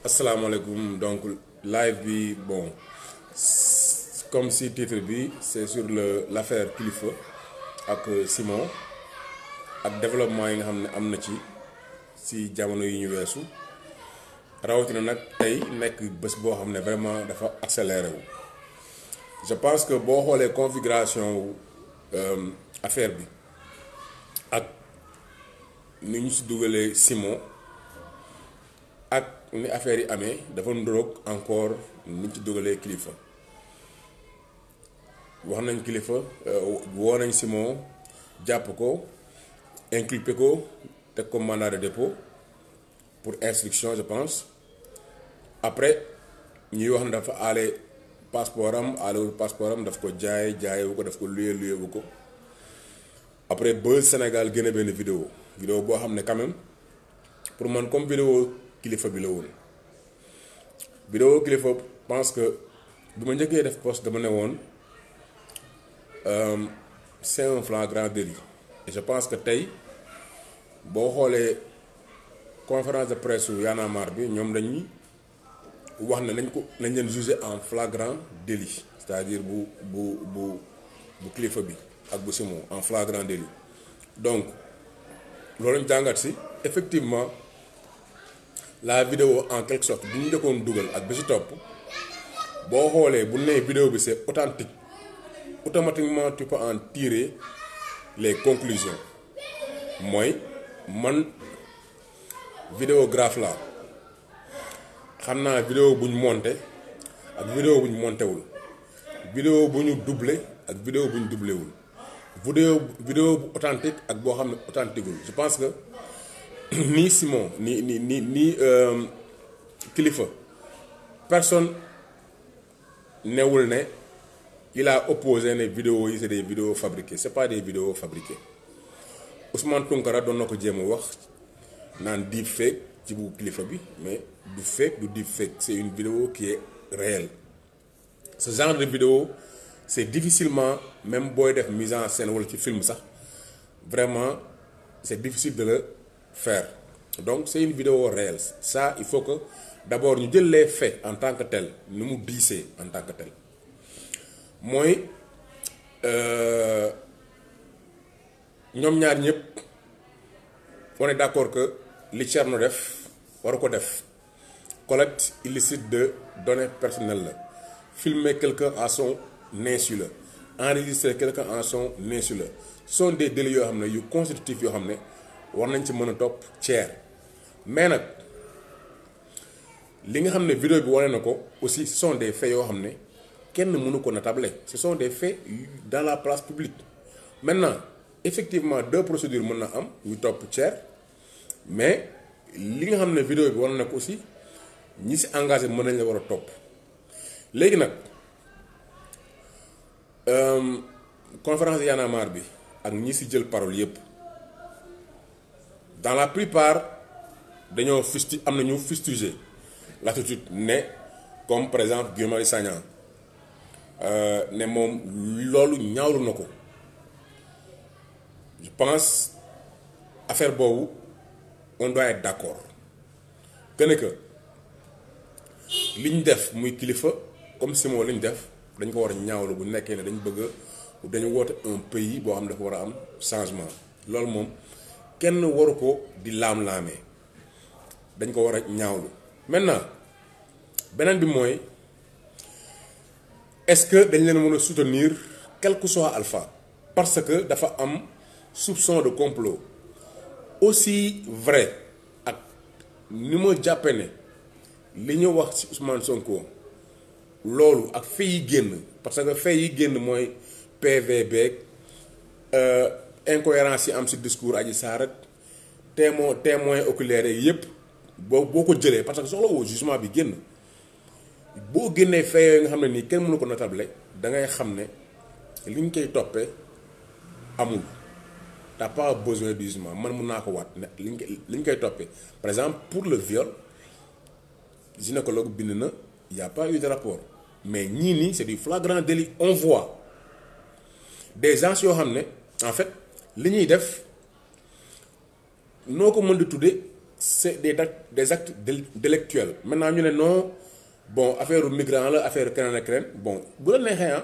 asalaamaaleykum. Donc live bi bon comme si titre bi c'est sur l'affaire Kilifeu ak Simon ak développement yi nga xam ne am na ci jamono yi ñu weesu rawatina nag tey nekk bés boo xam ne vraiment dafa accéléré wu. Je pense que boo xoolee configuration affaire bi ak ni ñu si dugalee Simon ak ni affaire yi amee dafa ndoroog encore ni ñu ci dugalee Kilifeu wax nañ Kilifeu woo nañ Simon jàpp ko inculpé ko teg ko mandat de dépôt pour instruction je pense. Après ñuy wax ne dafa aale passeport am daf ko jaayewu ko daf ko luye wu ko. Après ba Sénégal génne benn vidéo boo xam ne quand même pour man comme vidéo Kilifeu bi la woon. Vidéo Kilifeu pense que bi ma njëkkee def post dama ne woon c'est un flagrant délit et je pense que tey boo xoolee conférence de presse yu Y'en a marre bi ñoom dañuy wax ne nañ leen juger en flagrant délit, c'est-à-dire bu Kilifeu bi ak bu Simon en flagrant délit. Donc loolu ñu jàngat si effectivement la vidéo en quelque sorte bi ñu njëkkoon dugal ak bi si topp boo xoolee bu nee vidéo bi c'est authentique automatiquement tu peux en tirer les conclusions. Mooy man vidéographe la xam naa vidéo bu ñu monté ak vidéo bu ñu monté wul, vidéo bu ñu doublé ak vidéo bu ñu doublé wul, vidéo bu authentique ak boo xam ne authentique wul. Je pense que ni Simon ni Kilifeu personne newul ne il a opposé ne vidéo yi c'est des vidéos fabriquées, c'est pas des vidéos fabriquées. Ousmane Tounkara doon na ko jéem a wax naan deepfake ci bu Kilifeu bi, mais du fake du deepfake, c'est une vidéo qui est réelle. Ce genre de vidéo c'est difficilement, même booy def mise en scène wala ci film sax, vraiment c'est difficile de le faire. Donc c'est une vidéo réelle. Ça il faut que d'abord ñu jël les faits en tant que tel ni mu diisee en tant que tel. Mooy ñoom ñaar ñëpp on est d'accord que li Thierno def waru ko def, collecte illicite de données personnelles la, filmer quelqu'un à son insu la, enregistrer quelqu'un à son insu la, ce sont des délits yoo xam ne yu constitutifs yoo xam ne war nañ ci mën a topp Thier. Mais nag li nga xam ne vidéo bi wane na ko aussi ce sont des faits yoo xam ne kenn mënu ko natable, ce sont des faits dans la place publique. Maintenant effectivement deux procédures mën na am yu topp Thier, mais li nga xam ne vidéo bi wane na ko aussi ñi si engagé mën nañ la war a topp. Léegi nag conférence Y'en a marre bi ak ñi si jël parole yépp dans la plupart dañoo am nañu fustiger l'attitude ne comme par exemple Guy Marius Sagna ne moom loolu ñaawlu na ko. Je pense affaire boobu on doit être d'accord que ne que li ñu def muy Kilifeu comme Simon li ñu def dañ ko war a ñaawlu bu nekkee ne dañu woote un pays boo xam ne dafa war a am changement. Loolu moom kenn waru ko di laam-laamee, dañ ko war a ñaawlu. Maintenant beneen bi mooy est-ce que dañ leen mën a soutenir quel que soit alpha parce que dafa am soupçon de complot. Aussi vrai ak ni ma jàppe ne li ñu wax ci Ousmane Sonko loolu ak fait yi génn, parce que fait yi génn mooy PV beeg incohérence yi am ci discours Adji Sarr ak témoin oculaire yi yépp boo ko jëlee parce que soxla woo jugement bi génn, boo génnee fait yooyu nga xam ne nii kenn mënu ko natable da ngay xam ne li ñu koy toppee amul. T'as pas besoin de jugement, man mun naa ko waat ne li ñu koy toppee par exemple pour le viol gynécologue bind na y a pas eu de rapport, mais ñii nii c'est du flagrant délit. On voit des gens yoo xam ne en fait li ñuy def noo ko mën di tuddee c'est des actes délictuels maintenant ñu ne non bon affaire migrant la affaire keneen ak keneen bon bu la neexee ah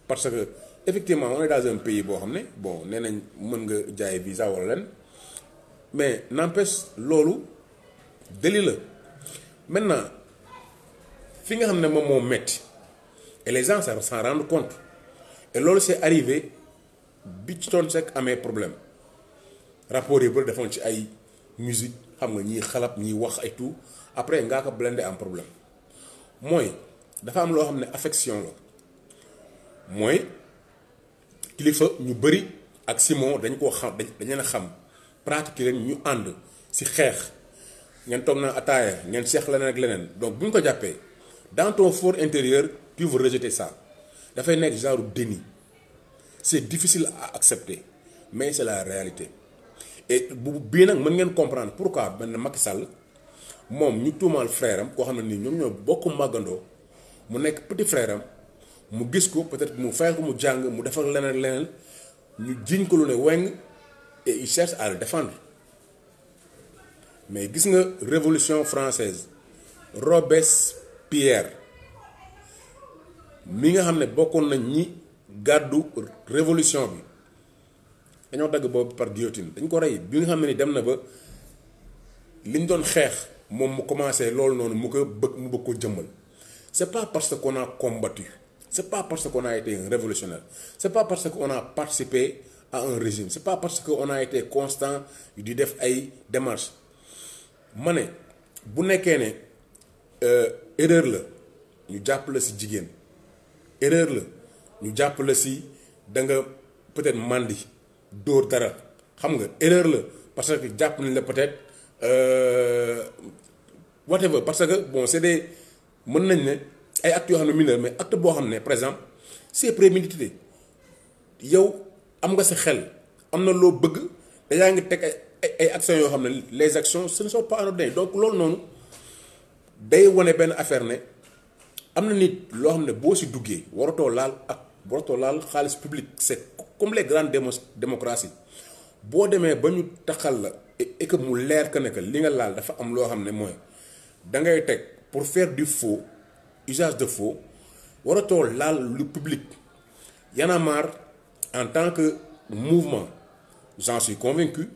parce que effectivement on est dans un pays boo xam ne bon nee nañ mën nga jaay visa wala leen mais n'empêche loolu délit la maintenant fi nga xam ne moom moo metti et les gens s'en rendent compte et loolu c'est arrivé bi ci Thione Seck amee problème rapport yi bëri defoon ci ay musique xam nga ñiy xalab ñiy wax ay tout après ngaa ko blindé am problème mooy dafa am loo xam ne affection la mooy kilifa ñu bëri ak Simon dañ koo xam dañ leen a xam pratique leen ñu ànd si xeex ngeen toog na ataaya ngeen seex leneen ak leneen donc bu ñu ko jàppee dans ton fort intérieur tu veux rejeter ça dafay nekk genre déni c'est difficile à accepter mais c'est la réalité et bu bii nag mën ngeen comprendre pourquoi benn Macky Sall moom ñu tuumaal frère am koo xam ne nii ñoom ñoo bokk màggandoo mu nekk petit frère am mu gis ko peut-être mu fayal ko mu jàng mu defal leneen ñu jiñ ko lu ne weng et il cherche à le défendre mais gis nga révolution française Robespierre mi nga xam ne bokkoon nañ ñi gàddu révolution bi dañoo dagg boobu par guillotine dañ ko rey bi nga xam ne ni dem na ba liñ doon xeex moom mu commencé loolu noonu mu bëgg ko jëmmal c'est pas parce qu'on a combattu c'est pas parce qu'on a été un révolutionnaire c'est pas parce qu'on a participé à un régime c'est pas parce qu'on a été constant di def ay démarches ma ne bu nekkee ne erreur la ñu jàpp la si jigéen erreur la ñu jàpp la si da nga peut-être mandi dóor dara xam nga erreur la parce que jàpp nañ la peut-être whatever parce que bon c'est des mën nañ ne ay actes yoo xam ne mineur mais acte boo xam ne par exemple c'est prémédité yow am nga sa xel am na loo bëgg da yaa ngi teg ay actions yoo xam ne les actions ce ne sont pas anodines donc loolu noonu day wane benn affaire ne am na nit loo xam ne boo si duggee waratoo laal xaalis public c'est comme les grandes démocraties boo demee ba ñu taxal la et que mu leer que ne que li nga laal dafa am loo xam ne mooy da ngay teg pour faire du faux usage de faux waratoo laal lu public. Y'en a marre en tant que mouvement j'en suis convaincu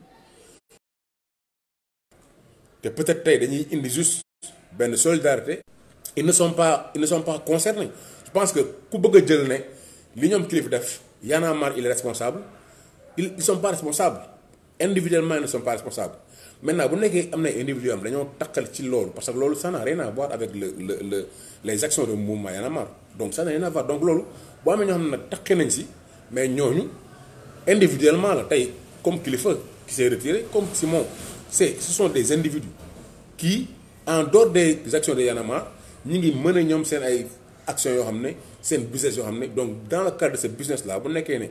te peut-être tey dañuy indi juste benn solidarité. ils ne sont pas concernés je pense que ku bëgg a jël ne li ñoom kilifa def Y'en a marre il est responsable ils sont pas responsables individuellement ils ne sont pas responsables maintenant bu nekkee am na individu am dañoo takkal ci loolu parce que loolu ça n'a rien à voir avec les actions de mouvement Y'en a marre donc ça n'a rien à voir donc loolu boo amee ñoo xam ne nag takkee nañ si mais ñooñu individuellement la tey comme kilifa qui s'est retiré comme Simon ce sont des individus qui en dehors des actions de Y'en a marre ñi ngi mën a ñoom seen ay actions yoo xam ne seen business yoo xam ne donc dans le cadre de ce business là bu nekkee ne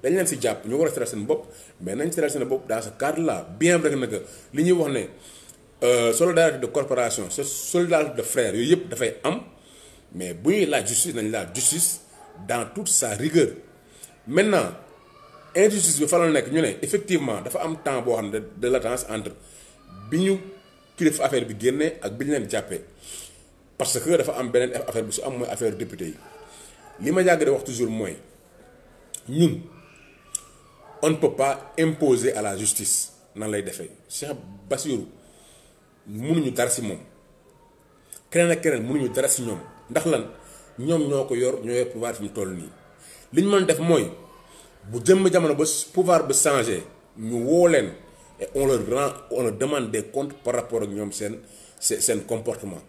dañ leen si jàpp ñu war a seetal seen bopp mais nañ seetal seen bopp dans ce cadre là bien vrai que nag li ñuy wax ne solidarité de corporation solidarité de frères yooyu yëpp dafay am mais bu ñuy laaj justice nañ laaj justice dans toute sa rigueur maintenant injustice bi fa la nekk ñu ne effectivement dafa am temps boo xam ne de latence entre bi ñu kilifa affaire bi génnee ak bi ñu leen jàppee parce que dafa am beneen affaire bi su am mooy affaire député yi li ma yàgg de wax toujours mooy ñun on ne peut pas imposer à la justice nan lay defee Cheikh Bassirou mënuñu dara si moom keneen ak keneen mënuñu dara si ñoom ndax lan ñoom ñoo ko yor ñoo yor pouvoir fi mu toll nii li ñu mën def mooy bu jëmm jamono ba pouvoir ba changé ñu woo leen et on leur demande des comptes par rapport ak ñoom seen comportement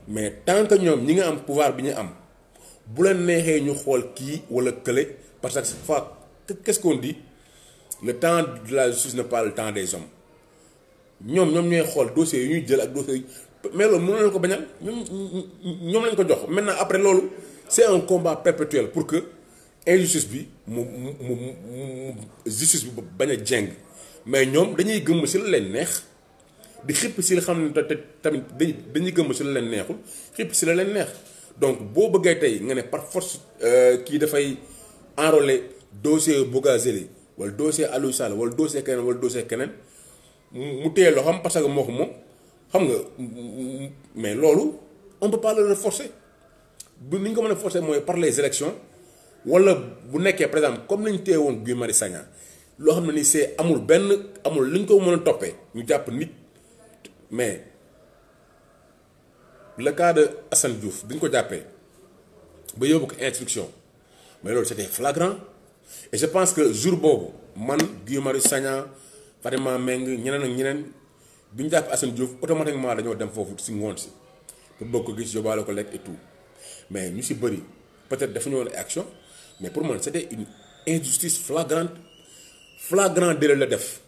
mais tant que ñoom ñi nga am pouvoir bi ñu am bu leen neexee ñu xool kii wala kële parce que cette fois qu'est-ce qu'on dit le temps de la justice n'est pas le temps des hommes ñoom ñooy xool dossiers yi ñuy jël ak dossiers yi mais loolu mënu leen ko bañal ñoom lañ ko jox maintenant après loolu c'est un combat perpétuel pour que injustice bi mu justice bi bañ a jeng mais ñoom dañuy gëmm si la leen neex di xipp si la xam ne te tamit dañuy gëmm si la leen neexul xipp si la leen neex donc boo bëggee tey nga ne par force kii dafay enrôler dossier Bougazelli wala dossier Aliou Sall wala dossier keneen mu téye loo xam parce que moo ko moom xam nga mais loolu on peut pas le forcer bu ni ñu ko mën a forcer mooy par les élections wala bu nekkee par exemple comme nañ téye woon Guy Marius Sagna loo xam ne ni c'est amul li ñu ko mën a toppee ñu jàpp nit mais le cas de Assane Diouf bi ñu ko jàppee ba yóbbu ko instruction mais loolu c'était flagrant et je pense que jour boobu man Guy Marius Sagna Fatima Meng ñeneen ak ñeneen bi ñu jàpp Assane Diouf automatiquement dañoo dem foofu si ngoon si pour bëgg ko gis yóbbaale ko lekk et tout mais ñu si bëri peut-être dafa ñëwoon action mais pour man c'était une injustice flagrant délit la def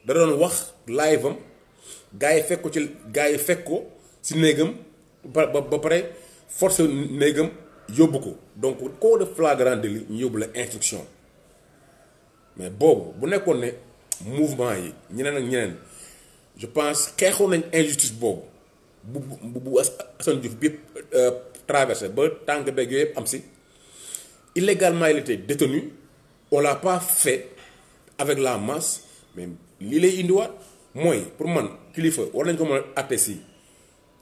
da doon wax live am gars yi fekk ko si néegam ba pare force néegam yóbbu ko donc koo def flagrant délit ñu yóbbu la instruction mais boobu bu nekkoon ne mouvement yi ñeneen ak ñeneen je pense xeexoon nañ injustice boobu bu Assane Diouf bi traversé ba tànk beeg yooyu yëpp am si illégalement il était détenu on l'a pas fait avec la masse mais lii lay indiwaat mooy pour man kilifa war nañ ko mën a àtte si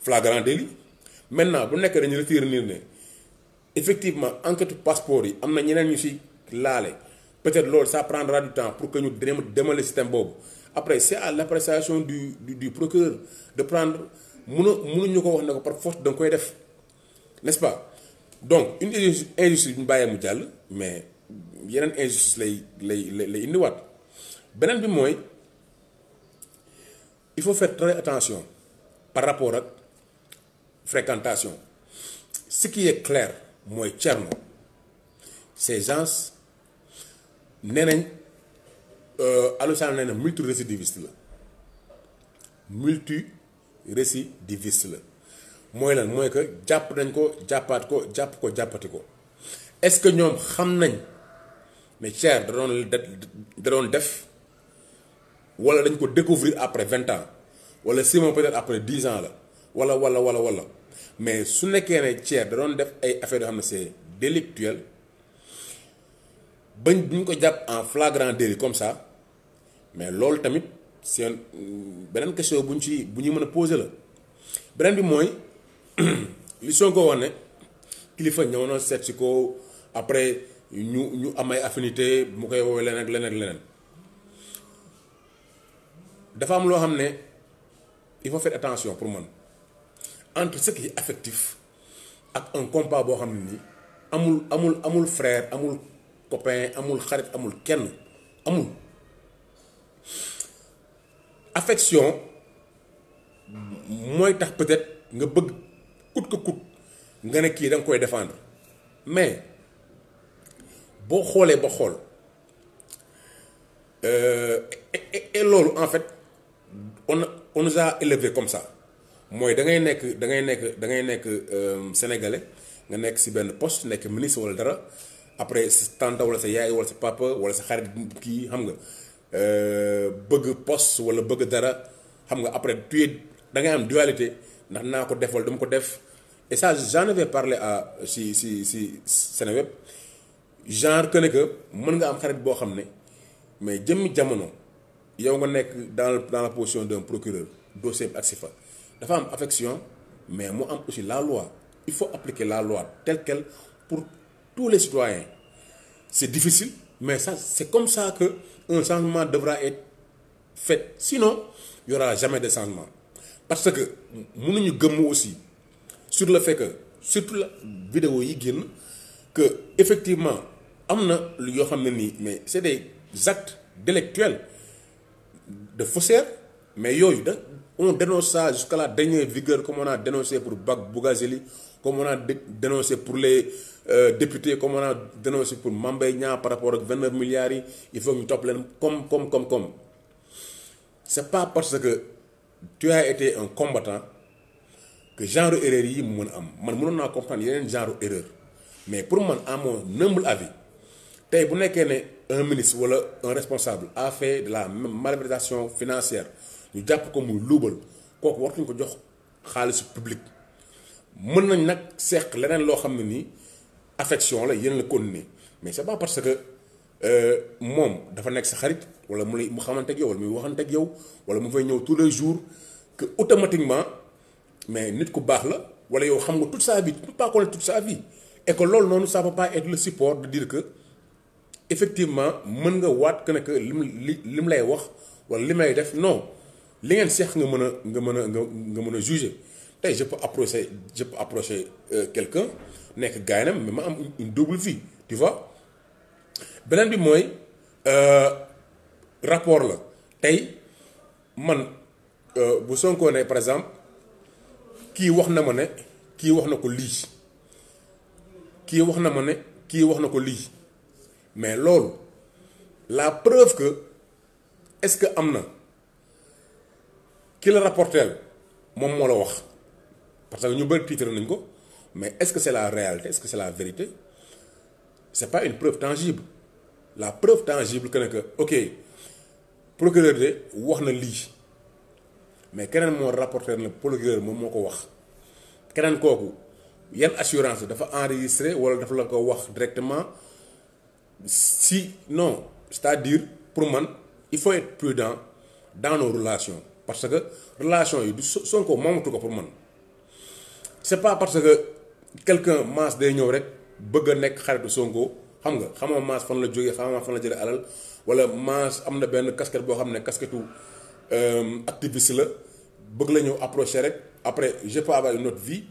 flagrant délit maintenant bu nekk dañu retenir ne effectivement enquête passeport yi am na ñeneen ñu si laale peut-être loolu ça prendra du temps pour que ñu démêler système boobu après c'est à l'appréciation du procureur de prendre mënuñu ko wax ne ko par force da nga koy def n'est-ce pas donc une injustice ñu bàyyee mu jàll mais yeneen injustice lay indiwaat beneen bi mooy il faut faire très attention par rapport ak fréquentation ce qui est clair mooy Thierno ces gens nee nañ Aliou Sall nee na multirécidiviste la mooy lan mooy que jàpp nañ ko jàppaat ko jàppati ko est-ce que ñoom xam nañ ne Thierno da doon def wala dañ ko découvrir après 20 ans wala Simon peut-être après 10 ans la wala mais su nekkee ne Thierno da doon def ay affaires yoo xam ne c'est délictuel bañ bu ñu ko jàpp en flagrant délit comme ça mais loolu tamit c'est beneen question bu ñu mën a poser la beneen bi mooy li Sonko wax ne kilifa ñëw na seet si ko après ñu am ay affinité mu koy woowee leneen dafa am loo xam ne il faut faire attention pour man entre ce qui est affectif ak un compas boo xam ne nii amul frère amul copain amul xarit amul kenn amul affection mooy tax peut-être nga bëgg coûte que coûte nga ne kii da nga koy défendre mais boo xoolee ba xool et loolu en fait on nous a élevé comme ça mooy da ngay nekk sénégalais nga nekk ci benn poste nekk ministre walla dara après sa tante walla sa yaay walla sa papa walla sa xarit kii xam nga bëgg poste walla bëgg dara xam nga après tu es da ngay am dualité ndax naa ko def walla dama ko def et ça j'en avais parlé à si Seneweb genre que ne que mën nga am xarit boo xam ne mais jëmmi jamono yow nga nekk dans la position d'un procureur dossier bi ak si fa dafa am affection mais mu am aussi la loi il faut appliquer la loi telle quelle pour tous les citoyens c'est difficile mais ça c'est comme ça que un changement devra être fait sinon il y aura jamais de changement parce que mënuñu gëmm aussi sur le fait que surtout la vidéo yi génn que effectivement am na yoo xam ne nii mais c'est des actes délictuels de faussaires mais yooyu on dénonce ça jusqu'à la dernière vigueur comme on a dénoncé pour Bougazelli comme on a dénoncé pour les députés comme on a dénoncé pour Mame Mbaye Niang par rapport ak 29 milliards yi il faut ñu topp leen comme c'est pas parce que tu as été un combattant que genre erreur yi mu mën a am man mënoon naa comprendre yeneen genre erreur mais pour man à mon humble avis tey bu nekkee ne un ministre wala un responsable a fait de la malversation financière ñu jàpp ko muy luubal kooku wartuñ ko jox xaalisu public mën nañ nag seq leneen loo xam ne nii affection la yéen la continuer mais c'est pas parce que moom dafa nekk sa xarit wala mu xamante ak yow wala muy waxante ak yow wala mu fay ñëw tous les jours que automatiquement mais nit ku baax la wala yow xam nga toute sa vie tu peux pas connaître toute sa vie et que loolu noonu ça peut pas être le support de dire que effectivement mën nga waat que ne que lim lay wax wala li may def non li ngeen seex nga mën a juger tey je peux approcher quelqu'un nekk gaynam mais ma am une double vie tu vois beneen bi mooy rapport la tey man bu Sonko ne par exemple kii wax na ma ne kii wax na ko lii kii wax na ma ne kii wax na ko lii mais loolu la preuve que est-ce que am na ki la rapporteel moom moo la wax parce que ñu bëri titre nañ ko mais est-ce que c'est la réalité est-ce que c'est la vérité c'est pas une preuve tangible la preuve tangible que ne que ok procureur de wax na lii mais keneen moo rapporter na procureur moom moo ko wax keneen kooku yan assurance dafa enregistré wala dafa la ko wax directement si non c'est-à-dire pour man il faut être prudent dans nos relations parce que relation yi du Sonko moomatu ko pour man c'est pas parce que quelqu'un maas day ñëw rek bëgg a nekk xaritu Sonko xam nga xamoo maas fan la jógee xamoo fan la jëlee alal wala maas am na benn casquette boo xam ne casquettu activiste la bëgg la ñëw approcher rek après je peux avoir une autre vie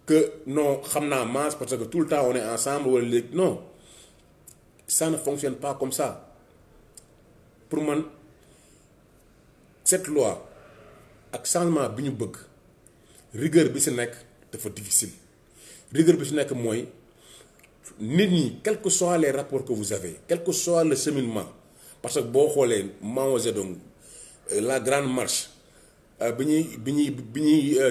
que non xam naa maas parce que tout le temps on est ensemble wala léegi non ça ne fonctionne pas comme ça pour man cette loi ak changement bi ñu bëgg rigueur bi si nekk dafa difficile rigueur bi si nekk mooy nit ñi quels que soient les rapports que vous avez quel que soit le cheminement parce que boo xoolee Mao Zedong la grande marche bi ñuy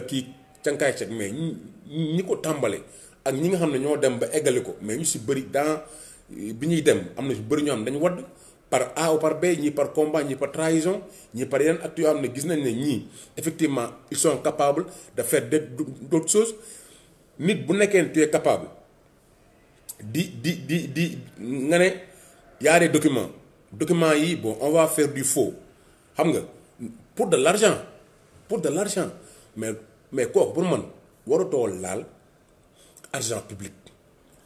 kii Chiang Kai-shek mais ñi ko tàmbale ak ñi nga xam ne ñoo dem ba eggali ko mais ñu si bëri dans bi ñuy dem am na si bëri ñoo xam ne dañu wadd par A ou par B ñii par combat ñii par trahison ñii par yeneen actes yoo xam ne gis nañ ne ñii effectivement ils sont capables de faire d'autres choses nit bu nekkee ne tu es capable di nga ne y a des documents yi bon on va faire du faux xam nga pour de l'argent mais kooku pour man waratoo laal argent public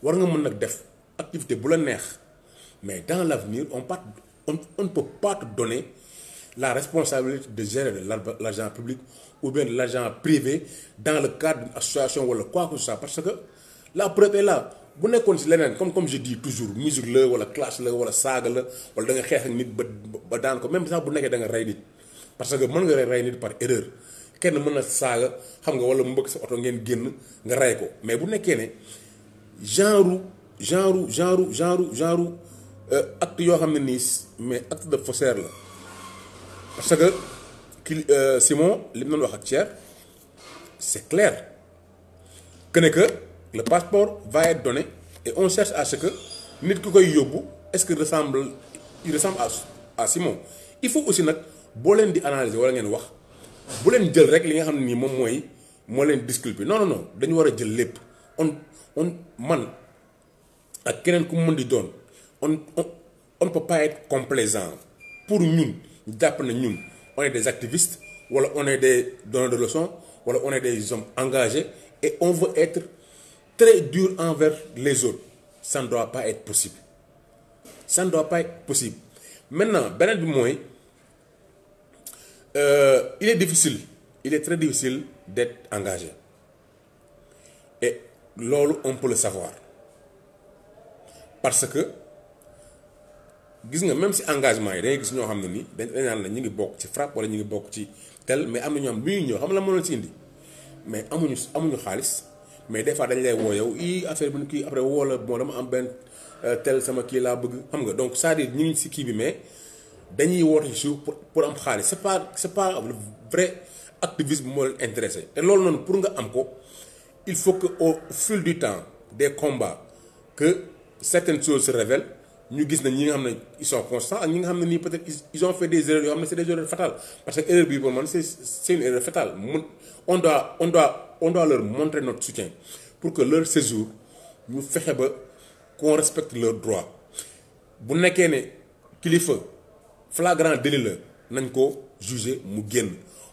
war nga mën nag def activité bu la neex mais dans l'avenir on ne peut pas te donner la responsabilité de gérer de l'argent public ou bien de l'argent privé dans le cadre d'une association wala quoi que ce soit parce que la preuve est là bu nekkoon ci leneen comme je dis toujours musique la wala clash la wala saaga la wala da nga xeex ak nit ba daan ko même sax bu nekkee da nga rey nit parce que mën nga rey nit par erreur kenn mën na saaga xam nga wala mbëkk sa oto ngeen génn nga rey ko mais bu nekkee ne genre acte yoo xam ne nii mais acte de faussaire la parce que Simon li mu doon wax ak Thier c'est clair que ne que le passeport va être donné et on cherche à ce que nit ki koy yóbbu est-ce que il ressemble à Simon il faut aussi nag boo leen di analyser wala ngeen wax bu leen jël rek li nga xam ne nii moom moo leen disculper non dañu war a jël lépp on man ak keneen ku mu mën di doon on ne peut pas être complaisant pour ñun ñu jàpp na ñun on est des activistes wala on est des donneurs de leçons wala on est des hommes engagés et on veut être très dur envers les autres ça ne doit pas être possible maintenant beneen bi mooy il est très difficile d'être engagé et loolu on peut le savoir parce que gis nga même si engagement yi da ngay gis ñoo xam ne nii dañ naan la ñu ngi bokk ci FRAPP wala ñu ngi bokk ci tel mais am na ñoo xam bi ñuy ñëw xam la mënoon si indi mais amuñu xaalis mais des fois dañ lay woo yow affaire bi kii après woo la bon dama am benn tel sama kii laa bëgg xam nga donc c'est-à-dire ñu ngi si kii bi mais dañuy woote ci suuf pour am xaalis c'est pas le vrai activisme moo leen intéressé te loolu noonu pour nga am ko il faut que au fil du temps des combats que certaines choses se révèlent ñu gis na ñi nga xam ne ils sont constants ak ñi nga xam ne nii peut-être ils ont fait des erreurs yoo xam ne c'est des erreurs fatales parce que erreur bii pour man c'est une erreur fatale on doit leur montrer notre soutien pour que leur séjour ñu fexe ba qu'on respecte leurs droits bu nekkee ne kilifa flagrant délit la nañ ko juger mu génn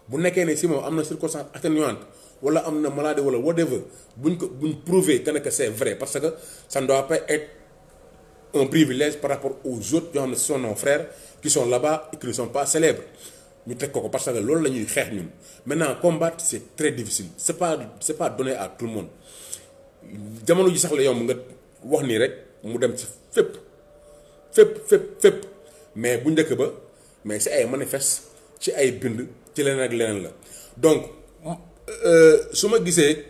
bu nekkee ne si moom am na circonstance atténuante wala am na maladie wala whatever buñ prouver que c'est vrai parce que ça ne doit pas être un privilège par rapport aux autres yoo xam ne ce sont nos frères qui sont là-bas et qui ne sont pas célèbres ñu teg ko parce que loolu la ñuy xeex ñun maintenant combattre c'est très difficile c'est pas donné à tout le monde jamono ji sax la yomb nga wax nii rek mu dem ci fépp mais bu njëkk ba mais ci ay manifeste ci ay bind ci leneen ak leneen la donc su ma gisee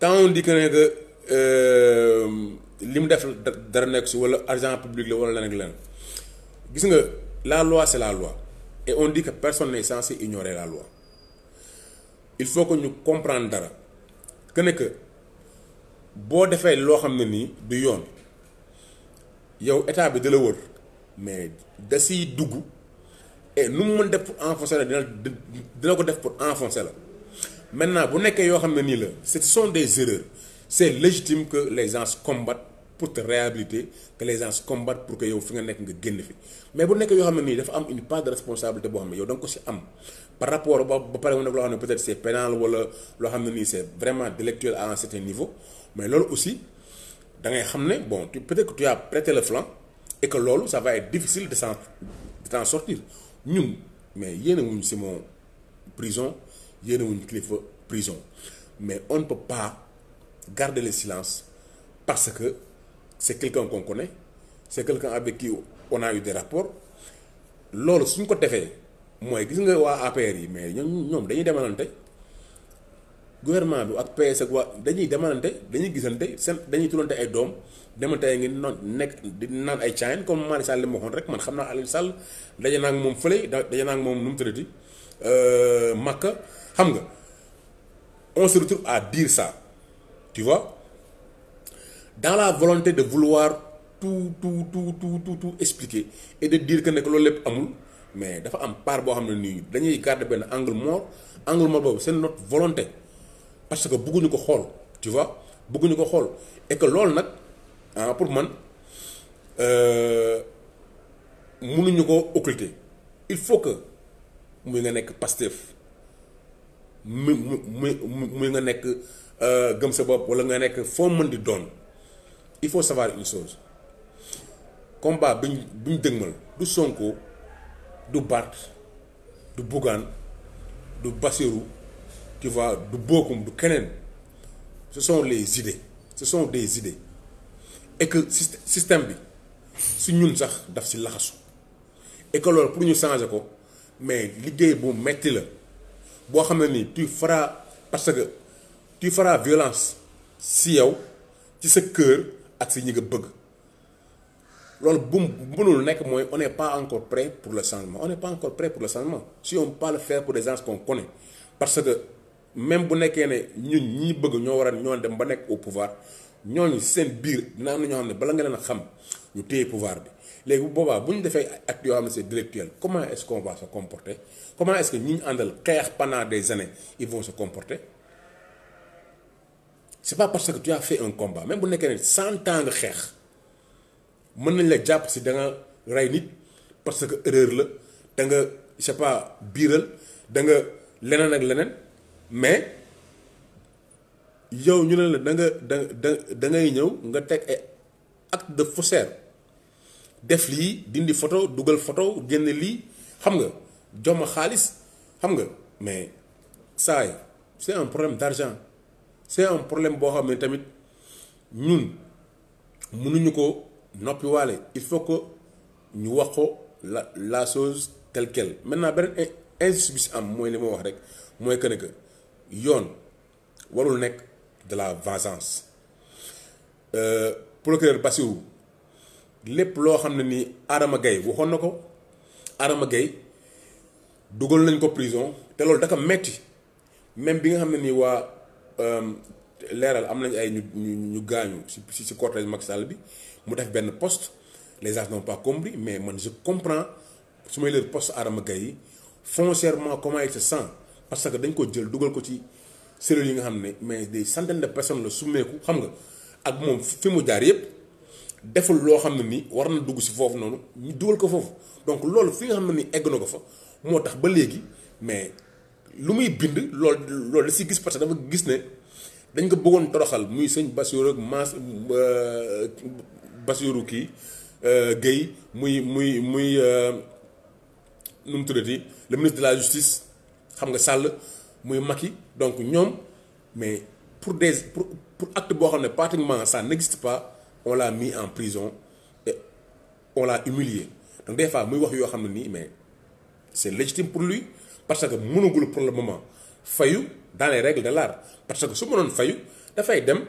quand on dit que ne que li mu def dara nekk si wala argent public la wala leneen ak leneen gis nga la loi c'est la loi et on dit que personne n'est censé ignorer la loi il faut que ñu comprendre dara que ne que boo defee loo xam ne nii du yoon yow état bi da la wër mais da siy dugg et nu mu mën def pour enfoncer la dina ko def pour enfoncer la maintenant bu nekkee yoo xam ne nii la ce sont des erreurs c'est légitime que les gens combattent pour te réhabiliter que les gens combattent pour que yow fi nga nekk nga génn fi mais bu nekkee yoo xam ne nii dafa am une part de responsabilité boo xam ne yow da nga ko si am par rapport ba pare mu nekk loo xam ne peut-être c'est pénal wala loo xam ne nii c'est vraiment délictuel à un certain niveau mais loolu aussi da ngay xam ne bon peut-être que tu as prêté le flanc et que loolu ça va être difficile de t'en sortir ñun mais yéene wuñ si mon prison yéene wuñ kilifa prison mais on ne peut pas garder le silence parce que c'est quelqu'un qu'on connaît c'est quelqu'un avec qui on a eu des rapports loolu suñ ko defee mooy gis nga waa APR yi mais ñoom dañuy demalante gouvernement bi ak PS ak waa dañuy demalante dañuy gisante seen dañuy tulante ay doom demante ngi noon nekk di naan ay caayin comme Malick Sall li ma waxoon rek man xam naa Aliou Sall daje naa ak moom fële daje naa ak moom nu mu tëddati Makka xam nga on se retrouve à dire ça tu vois dans la volonté de vouloir tout expliquer et de dire que ne loolu lépp amul mais dafa am part boo xam ne nii dañuy garder benn angle mort boobu c'est notre volonté parce que bëgguñu ko xool tu vois bëgguñu ko xool et que loolu nag pour man mënuñu ko occulter il faut que muy nga nekk Pastef muy nga nekk gëm sa bopp wala nga nekk foo mën di doon il faut savoir une chose combat bi ñu dëgmal du Sonko du Barth du Bougane du Bassirou tu vois du Bokum du keneen ce sont les idées ce sont des idées et que système bi si ñun sax daf si laxasu et que loolu pour ñu changer ko mais liggéey bu metti la boo xam ne nii tu feras parce que tu feras violence si yow ci sa cœur ak si ñi nga bëgg loolu bu mënul nekk mooy on n'est pas encore prêt pour le changement on n'est pas encore prêt pour le changement si on peut pas le faire pour des gens qu'on connaît parce que même bu nekkee ne ñun ñi bëgg ñoo dem ba nekk au pouvoir ñooñu seen biir dina am na ñoo xam ne bala nga leen a xam ñu téye pouvoir bi léegi bu boobaa bu ñu defee actes yoo xam ne c'est délictuel comment est-ce qu'on va se comporter comment est-ce que ñi ñu àndal xeex pendant des années ils vont se comporter c'est pas parce que tu as fait un combat même bu nekkee ne 100 ans nga xeex mën nañ la jàpp si da nga rey nit parce que erreur la da nga je sais pas biiral da nga leneen ak leneen mais yow ñu ne la da ngay ñëw nga teg ay acte de faussaire def lii dindi photo dugal photo génne lii xam nga jox ma xaalis xam nga mais ça c'est un problème d'argent c'est un problème boo xam ne tamit ñun mënuñu ko noppiwaale il faut que ñu wax ko la chose telle quelle maintenant beneen injustice am mooy li ma wax rek mooy que ne que yoon warul nekk de la vengeance procureur Bassirou lépp loo xam ne ni Adama Gaye waxoon na ko Adama Gaye dugal nañ ko prison te loolu dafa metti même bi nga xam ne nii waa leeral am nañ ay ñu gaañu ci cortège Macky Sall bi mu def benn poste les gens n'ont pas compris mais man je comprends su may leer poste Adama Gaye yi foncièrement comment il se sent parce que dañ ko jël dugal ko ci cellules yi nga xam ne mais des centaines de personnes la summeeku xam nga ak moom fi mu jaar yépp deful loo xam ne nii war na dugg si foofu noonu ñu dugal ko foofu donc loolu fi nga xam ne nii egg na ko fa moo tax ba léegi mais lu muy bind loolu da si gis parce que dafa gis ne dañ ko bëggoon toroxal muy sëñ Bassirou ak Mass Bassirou kii Guèye muy nu mu tuddati le ministre de la justice xam nga Sall muy Macky donc ñoom mais pour acte boo xam ne pratiquement ça n'existe pas on l'a mis en prison et on l'a humilié donc des fois muy wax yoo xam ne nii mais c'est légitime pour lui parce que mënagul pour le moment fayu dans les règles de l'art parce que su mënoon fayu dafay dem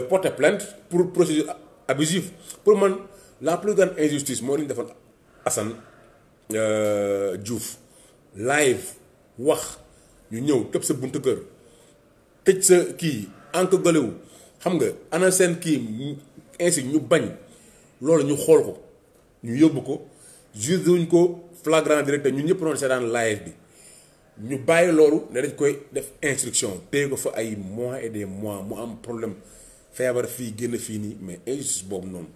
porter plainte pour procédure abusive pour man la plus grande injustice moo li ñu defoon Assane Diouf live wax ñu ñëw tëb sa buntu kër tëj sa kii enquête xam nga ana seen kii ainsi ñu bañ loolu ñu xool ko ñu yóbbu ko juge wuñ ko flagrant directeur ñun ñëpp doon seetaan live bi ñu bàyyi loolu ne dañ koy def instruction téye ko fa ay mois et des mois mu am problème feebar fii génn fii nii mais injustice boobu noonu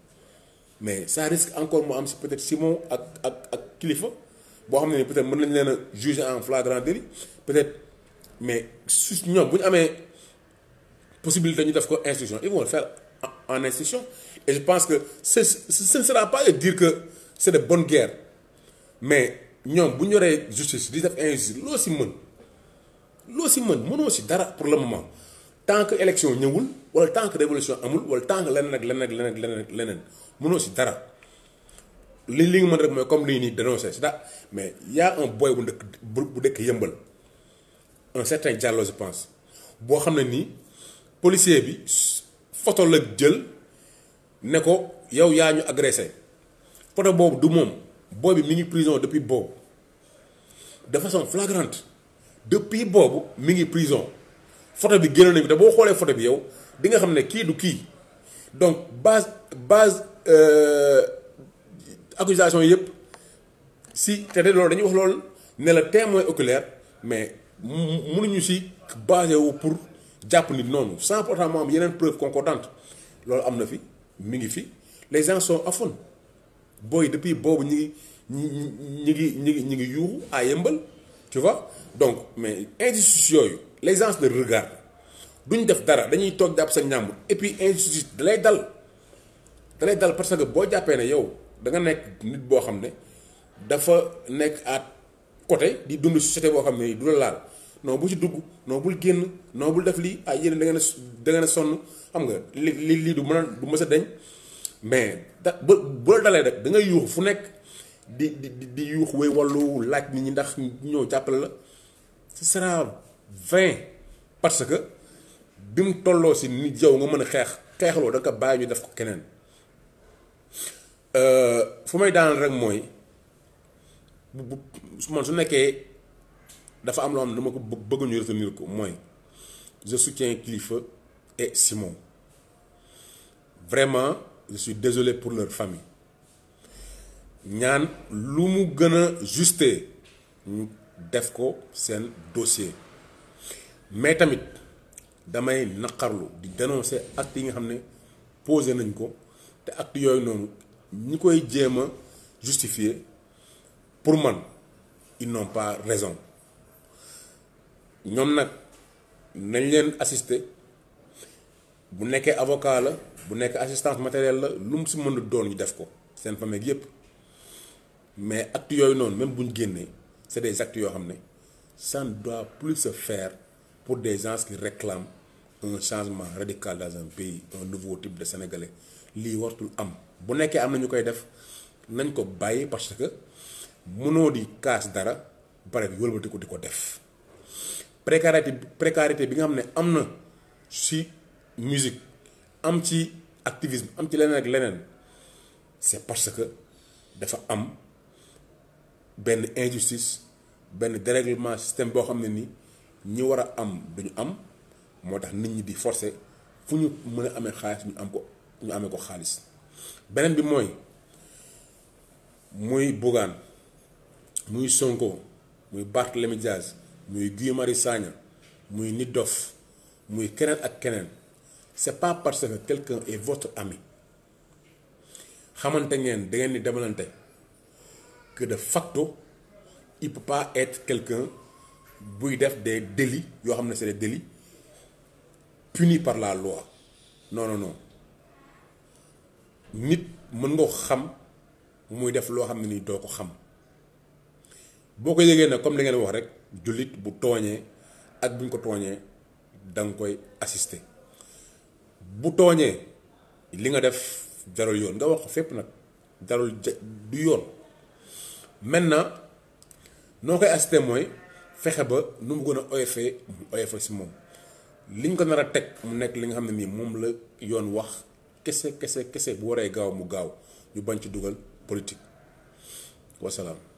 mais ça risque encore mu am si peut-être Simon ak kilifa boo xam ne ni peut-être mën nañ leen a juger en flagrant délit peut-être mais su ñoom bu ñu amee possibilité ñu def ko instruction ils vont le faire en instruction et je pense que ce ne sera pas de dire que c'est de bonne guerre mais ñoom bu ñu yoree justice di def injustice loo si mën mënoo si dara pour le moment tant que élection ñëwul wala tant que révolution amul wala tant que leneen mënoo si dara li nga mën rek mooy comme lii nii dénoncé c'est ça mais y a un boy bu dëkk yëmbal un certain Diallo je pense boo xam ne nii policier bi photo la jël ne ko yow yaa ñu agressé photo boobu du moom boy bi mi ngi prison depuis boobu de façon flagrante depuis boobu mi ngi prison photo bi génn nañu te boo xoolee photo bi yow di nga xam ne kii du kii donc base accusation yëpp si te de loolu dañuy wax loolu ne la témoin oculaire mais mënuñu si basé wu pour jàpp nit noonu sans pourtant mu am yeneen preuve concordante loolu am na fi mi ngi fi les gens sont à fond booy depuis boobu ñi ngi yuuxu à yëmbal tu vois donc mais injustice yooyu les gens le regardent duñ def dara dañuy toog jàpp sa ñàmbur et puis injustice dalay dal parce que boo jàppee ne yow da nga nekk nit boo xam ne dafa nekk à côté di dund société boo xam ne du la laal non bu ci dugg non bul génn non bul def lii ay yéen da ngeen a sonn xam nga lii du mës a deñ mais bu la dalee rek da ngay yuux fu nekk di yuux way wàllu laaj nit ñi ndax ñëw jàppale la ce sera vain parce que bi mu tolloo si nit yow nga mën a xeexloo da nga ko bàyyi ñu def ko keneen fu may daanal rek mooy man su nekkee dafa am loo xam ne dama ko bëgg ñu retenir ko mooy je soutiens Kilifeu et Simon vraiment je suis désolé pour leur famille ñaan lu mu gën a juste ñu def ko seen dossier mais tamit damay naqarlu di dénoncer actes yi nga xam ne posé nañ ko te actes yooyu noonu ñi koy jéem a justifier pour man ils n'ont pas raison ñoom nag nañ leen assister bu nekkee avocat la bu nekk assistance matérielle la lu mu si mën a doon ñu def ko seen famille yépp mais actes yooyu noonu même bu ñu génnee c'est des actes yoo xam ne ça ne doit plus se faire pour des gens qui réclament un changement radical dans un pays un nouveau type de sénégalais lii wartul am bu nekkee am na ñu koy def nañ ko bàyyi parce que mënoo di kaas dara bare bi wëlbati ko di ko def précarité bi nga xam ne am na ci musique am ci activisme am ci leneen ak leneen c'est parce que dafa am benn injustice benn dérèglement système boo xam ne ni ñi war a am duñu am moo tax nit ñi di forcer fu ñu mën a amee xaalis ñu amee ko xaalis beneen bi mooy muy Bougane muy Sonko muy Barthélémy Diaz muy Guy Marius Sagna muy Nit Doff muy keneen ak keneen c'est pas parce que quelqu'un est votre ami xamante ngeen da ngeen di demalante que de facto il peut pas être quelqu'un buy def des délits yoo xam ne c'est des délits punis par la loi non non non nit mën nga ko xam muy def loo xam ne nii doo ko xam boo ko yëgee nag comme li ngeen wax rek jullit bu tooñee ak bu ñu ko tooñee da nga koy assister bu tooñee li nga def jarul yoon nga wax ko fépp nag jarul du yoon maintenant noo koy assister mooy fexe ba nu mu gën a oyofee si moom liñ ko nar a teg mu nekk li nga xam ne nii moom la yoon wax kese bu waree gaaw mu gaaw ñu bañ ci dugal politique wasalaam.